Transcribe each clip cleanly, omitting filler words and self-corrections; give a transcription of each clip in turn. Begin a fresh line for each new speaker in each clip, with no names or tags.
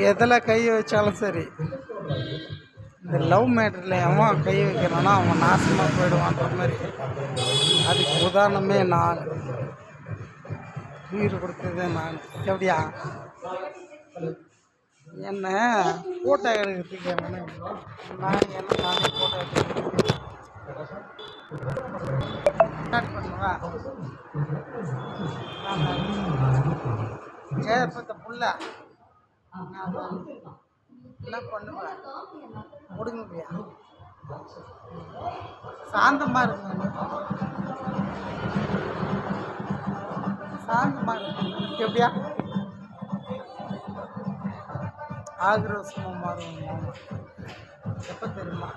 எதில் கை வச்சாலும் சரி, இந்த லவ் மேட்டரில் எவன் கை வைக்கிறானோ அவன் நாசமாக போயிடுவான்ற மாதிரி. அதுக்கு உதாரணமே நான். உயிர் கொடுத்ததே நான். எப்படியா என்ன ஃபோட்டோ எடுக்கிறதுக்கு நானே ஃபோட்டோ எடுக்கிறதுக்கு ஸ்டார்ட் பண்ணுவேன். ஜெயபத்த புள்ள என்ன பண்ணுவேன்? முடிஞ்சியா சாந்தமாக இருங்க, சாந்தமாக இருங்க. எப்படியா ஆக்ரோஷமாக மாறுவோம். எப்போ தெரியுமா?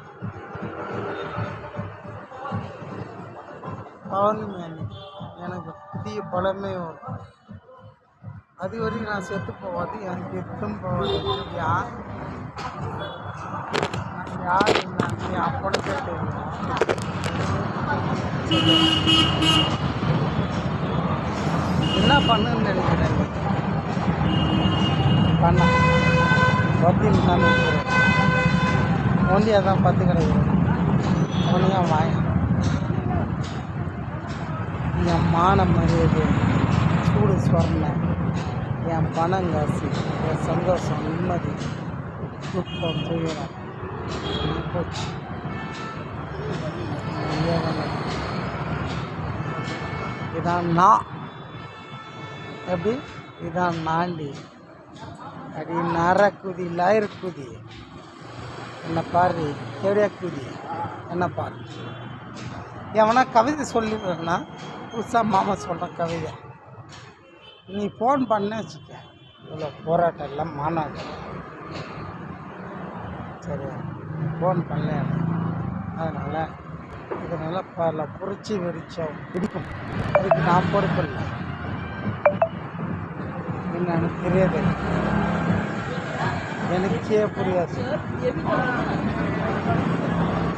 பௌர்ணமி அன்னைக்கு எனக்கு புதிய பலமே வரும். அது வரைக்கும் நான் செத்து போவாது, எனக்கு எத்தும் போவாது. யார் என்ன அப்பட கேட்டு என்ன பண்ணுன்னு நினைக்கிறேன். பண்ண பத்தின்னு தான் நினைக்கிறேன். ஒண்டியாக தான் பத்து கிடைக்கிறேன். ஒன்றியாக வாங்க. என் மான மரியாதை, சூடு சொரணை, என் பணம் காசு, என் சந்தோஷம், நிம்மதி, துக்கம், துயரம் போச்சு. இதான் நான். எப்படி இதான் நாண்டி அடி நரக்குதி லயர்குதி. என்ன பாரு எப்படியா குதி, என்ன பாரு. எவனா கவிதை சொல்லிடுறேன்னா புதுசாக மாமா சொல்கிற கவிதை நீ ஃபோன் பண்ண வச்சுக்க. இவ்வளோ போராட்டம் இல்லை, மாநாட்டம். சரியா ஃபோன் பண்ணல. அதனால் இதனால் பல புரட்சி வெறிச்சம் பிடிக்கும். அதுக்கு நான் பொறுப்பு இல்லை. என்னன்னு தெரியாது, எனக்கே புரியாது.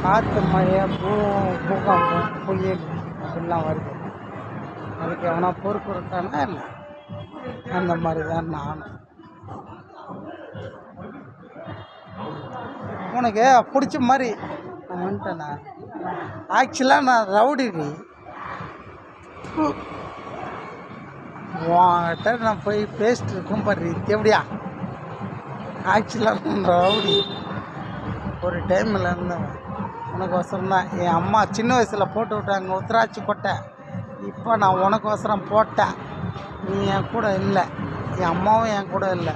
காற்று மழையா பூகம்பம் புயல் அப்படிலாம் வருது. அதுக்கு எவனா பொறுப்பு இருக்கானா இல்லை? அந்த மாதிரி தான் நானும். உனக்கு பிடிச்ச மாதிரி நான் வந்துட்டேண்ணா. ஆக்சுவலாக நான் ரவுடி. உன்கிட்ட நான் போய் பேசிட்டு இருக்கேன் பாரு. எப்படியா ஆக்சுவலாக நான் ரவுடி. ஒரு டைமில் இருந்தேன் உனக்கோசரம் தான். என் அம்மா சின்ன வயசில் போட்டு விட்டாங்க உத்திராட்சி கொட்டை. இப்போ நான் உனக்கோசரம் போட்டேன். நீ என் கூட இல்லை, என் அம்மாவும் என் கூட இல்லை.